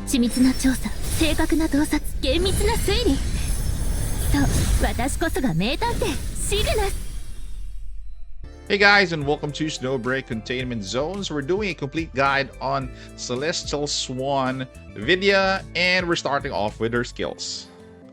緻密な調査、正確な洞察、厳密な推理。そう、私こそが名探偵シグナス。 Hey guys, and welcome to Snowbreak Containment Zones. We're doing a complete guide on Celestial Swan, Vidya, and we're starting off with her skills.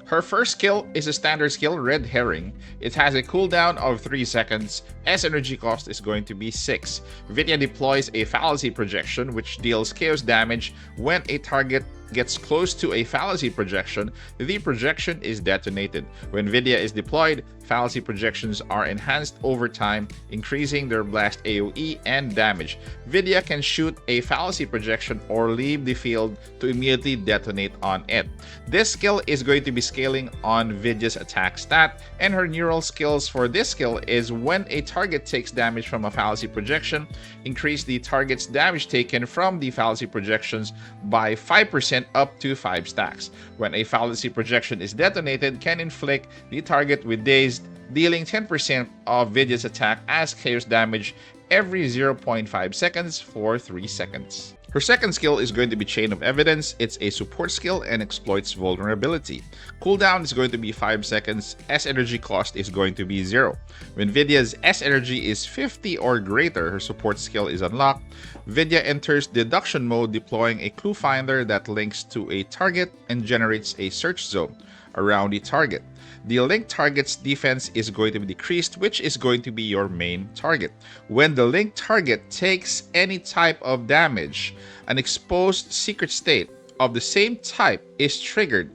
Her first skill is a standard skill, Red Herring. It has a cooldown of 3 seconds. S energy cost is going to be 6. Vidya deploys a fallacy projection which deals chaos damage. When a target gets close to a fallacy projection, the projection is detonated. When Vidya is deployed, fallacy projections are enhanced over time, increasing their blast AoE and damage. Vidya can shoot a fallacy projection or leave the field to immediately detonate on it. This skill is going to be scaling on Vidya's attack stat, and her neural skills for this skill is when a target takes damage from a fallacy projection, increase the target's damage taken from the fallacy projections by 5% up to 5 stacks. When a fallacy projection is detonated, can inflict the target with dazed, dealing 10% of Vidya's attack as chaos damage every 0.5 seconds for 3 seconds. Her second skill is going to be Chain of Evidence. It's a support skill and exploits vulnerability. Cooldown is going to be 5 seconds. S energy cost is going to be 0. When Vidya's S energy is 50 or greater, her support skill is unlocked. Vidya enters deduction mode, deploying a clue finder that links to a target and generates a search zone around the target. The linked target's defense is going to be decreased, which is going to be your main target. When the linked target takes any type of damage, an exposed secret state of the same type is triggered.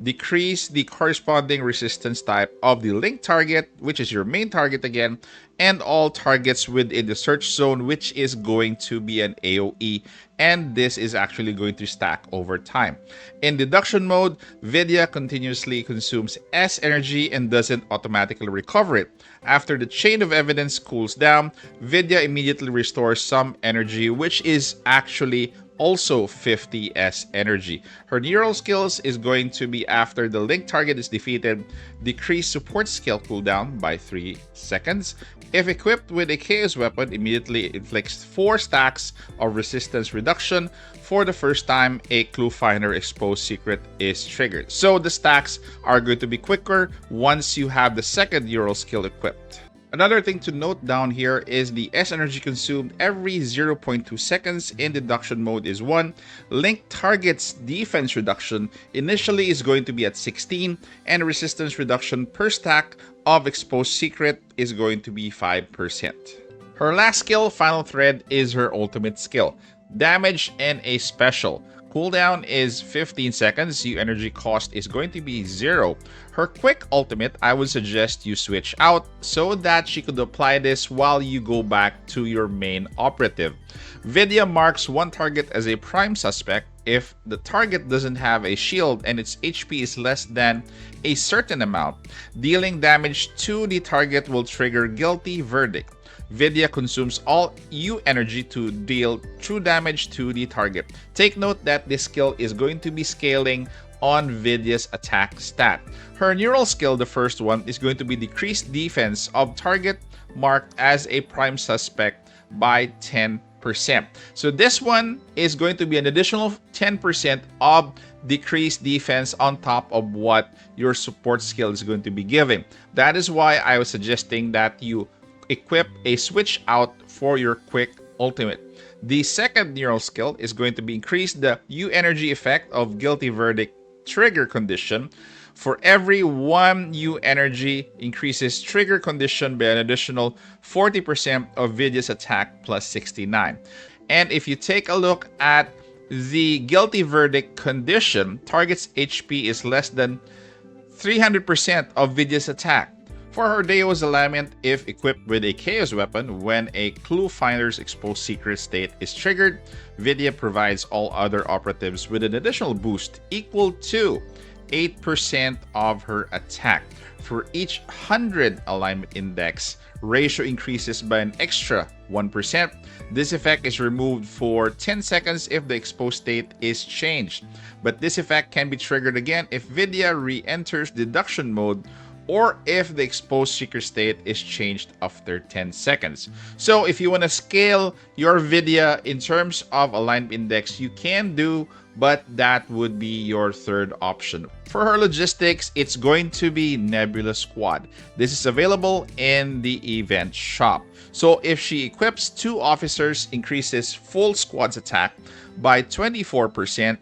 Decrease the corresponding resistance type of the linked target, which is your main target again, and all targets within the search zone, which is going to be an AoE, and this is actually going to stack over time. In deduction mode, Vidya continuously consumes S energy and doesn't automatically recover it. After the Chain of Evidence cools down, Vidya immediately restores some energy, which is actually also 50 S energy. Her neural skills is going to be after the linked target is defeated, decrease support skill cooldown by 3 seconds. If equipped with a chaos weapon, immediately inflicts 4 stacks of resistance reduction. For the first time, a clue finder exposed secret is triggered. So the stacks are going to be quicker once you have the second neural skill equipped. Another thing to note down here is the S energy consumed every 0.2 seconds in deduction mode is 1. Linked target's defense reduction initially is going to be at 16, and resistance reduction per stack of exposed secret is going to be 5%. Her last skill, Final Thread, is her ultimate skill, damage and a special. Cooldown is 15 seconds. U energy cost is going to be 0. Her quick ultimate, I would suggest you switch out so that she could apply this while you go back to your main operative. Vidya marks one target as a prime suspect if the target doesn't have a shield and its HP is less than a certain amount. Dealing damage to the target will trigger Guilty Verdict. Vidya consumes all U energy to deal true damage to the target. Take note that this skill is going to be scaling on Vidya's attack stat. Her neural skill, the first one, is going to be decreased defense of target marked as a prime suspect by 10%. So this one is going to be an additional 10% of decreased defense on top of what your support skill is going to be giving. That is why I was suggesting that you equip a switch out for your quick ultimate. The second neural skill is going to be increase the U energy effect of Guilty Verdict trigger condition. For every 1 U energy increases trigger condition by an additional 40% of Vidya's attack plus 69. And if you take a look at the Guilty Verdict condition, target's HP is less than 300% of Vidya's attack. For her Deo's alignment, if equipped with a chaos weapon, when a clue finder's exposed secret state is triggered, Vidya provides all other operatives with an additional boost equal to 8% of her attack. For each 100 alignment index, ratio increases by an extra 1%. This effect is removed for 10 seconds if the exposed state is changed. But this effect can be triggered again if Vidya re-enters deduction mode or if the exposed secret state is changed after 10 seconds. So if you want to scale your Vidya in terms of alignment index, you can do but that would be your third option. For her logistics, it's going to be Nebula Squad. This is available in the event shop. So if she equips 2 officers, increases full squad's attack by 24%.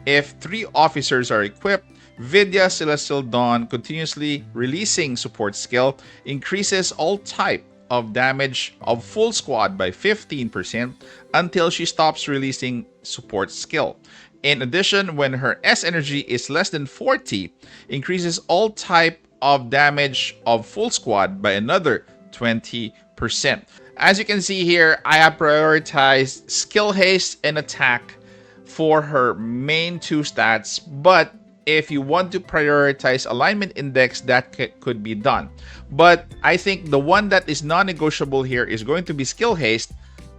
If 3 officers are equipped, Vidya Celestial Dawn continuously releasing support skill increases all type of damage of full squad by 15% until she stops releasing support skill. In addition, when her S energy is less than 40, increases all type of damage of full squad by another 20%. As you can see here, I have prioritized skill haste and attack for her main 2 stats, but if you want to prioritize alignment index, that could be done. But I think the one that is non-negotiable here is going to be skill haste,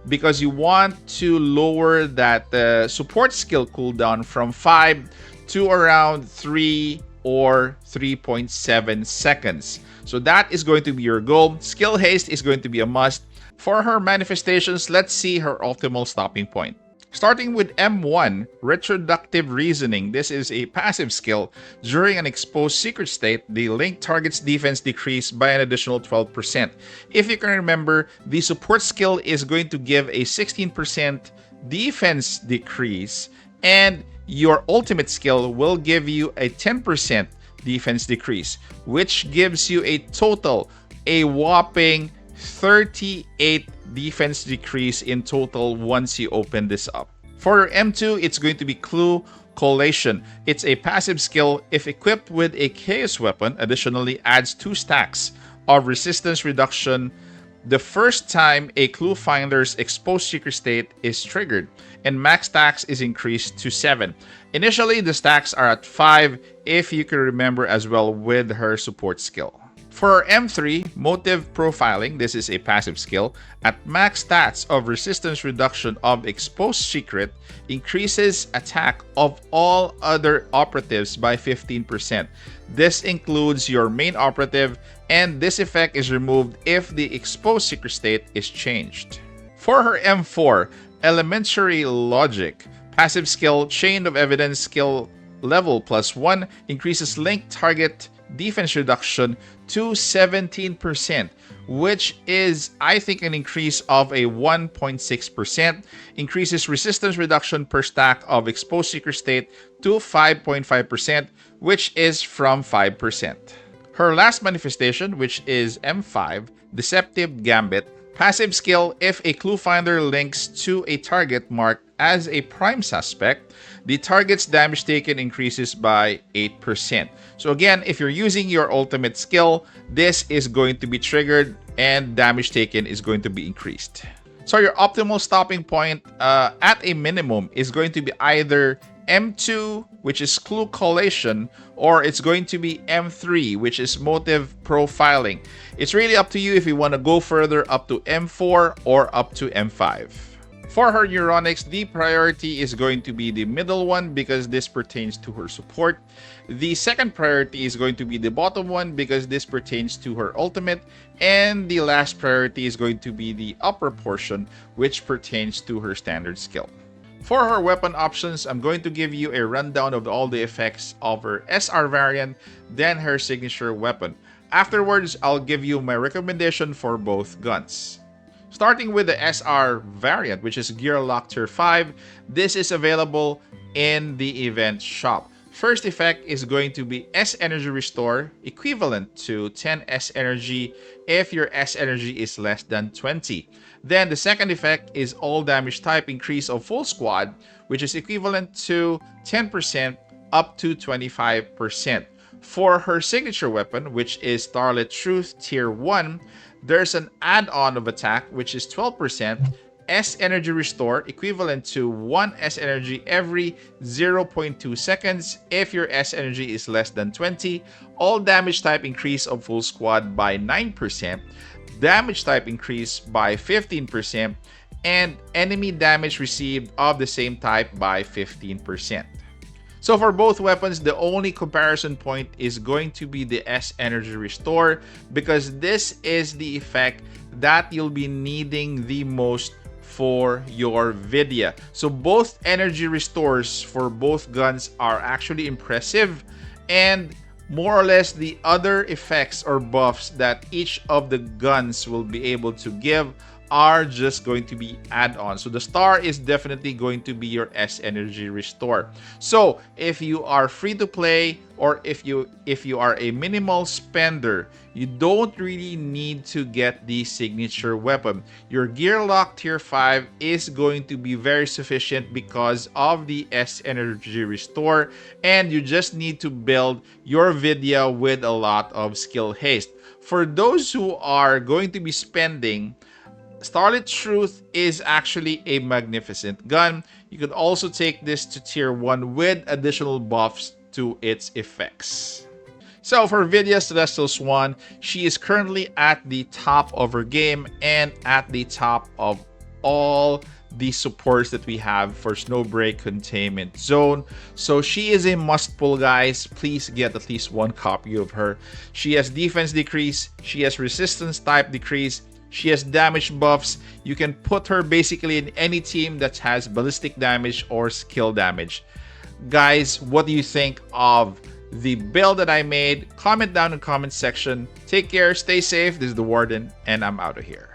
because you want to lower that support skill cooldown from 5 to around 3 or 3.7 seconds. So that is going to be your goal. Skill haste is going to be a must. For her manifestations, let's see her optimal stopping point. Starting with M1, Retroductive Reasoning. This is a passive skill. During an exposed secret state, the linked target's defense decreased by an additional 12%. If you can remember, the support skill is going to give a 16% defense decrease, and your ultimate skill will give you a 10% defense decrease, which gives you a total, a whopping 38 defense decrease in total once you open this up. For M2, it's going to be Clue Collation. It's a passive skill. If equipped with a Chaos weapon, additionally adds 2 stacks of resistance reduction the first time a clue finder's exposed secret state is triggered, and max stacks is increased to 7. Initially, the stacks are at 5 if you can remember as well with her support skill. For M3, Motive Profiling, this is a passive skill. At max stats of resistance reduction of exposed secret, increases attack of all other operatives by 15%. This includes your main operative, and this effect is removed if the exposed secret state is changed. For her M4, Elementary Logic, passive skill, Chain of Evidence skill level +1, increases linked target defense reduction to 17%, which is, I think, an increase of a 1.6%, increases resistance reduction per stack of exposed secret state to 5.5%, which is from 5%. Her last manifestation, which is M5, Deceptive Gambit, passive skill, if a clue finder links to a target marked as a prime suspect, the target's damage taken increases by 8%. So again, if you're using your ultimate skill, this is going to be triggered and damage taken is going to be increased. So your optimal stopping point at a minimum is going to be either M2, which is Clue Collation, or it's going to be M3, which is Motive Profiling. It's really up to you if you want to go further up to M4 or up to M5. For her Neuronics, the priority is going to be the middle one because this pertains to her support. The second priority is going to be the bottom one because this pertains to her ultimate. And the last priority is going to be the upper portion, which pertains to her standard skill. For her weapon options, I'm going to give you a rundown of all the effects of her SR variant, then her signature weapon. Afterwards, I'll give you my recommendation for both guns. Starting with the SR variant, which is Gear Lock Tier 5, this is available in the event shop. First effect is going to be S Energy Restore, equivalent to 10 S Energy if your S Energy is less than 20. Then the second effect is All Damage Type Increase of Full Squad, which is equivalent to 10% up to 25%. For her signature weapon, which is Starlit Truth Tier 1, there's an add-on of attack, which is 12%, S Energy Restore, equivalent to 1 S Energy every 0.2 seconds if your S Energy is less than 20, All Damage Type Increase of Full Squad by 9%, Damage Type Increase by 15%, and Enemy Damage Received of the same type by 15%. So for both weapons, the only comparison point is going to be the S Energy Restore because this is the effect that you'll be needing the most for your Vidya. So both energy restores for both guns are actually impressive, and more or less the other effects or buffs that each of the guns will be able to give are just going to be add-ons. So the star is definitely going to be your S energy restore. So if you are free to play, or if you are a minimal spender, you don't really need to get the signature weapon. Your gear lock tier 5 is going to be very sufficient because of the S energy restore, and you just need to build your Vidya with a lot of skill haste. For those who are going to be spending, Starlit Truth is actually a magnificent gun. You could also take this to tier 1 with additional buffs to its effects. So for Vidya Celestial Swan, she is currently at the top of her game and at the top of all the supports that we have for Snowbreak Containment Zone. So she is a must pull, guys. Please get at least one copy of her. She has defense decrease, she has resistance type decrease, she has damage buffs. You can put her basically in any team that has ballistic damage or skill damage. Guys, what do you think of the build that I made? Comment down in the comment section. Take care, stay safe. This is the Warden, and I'm out of here.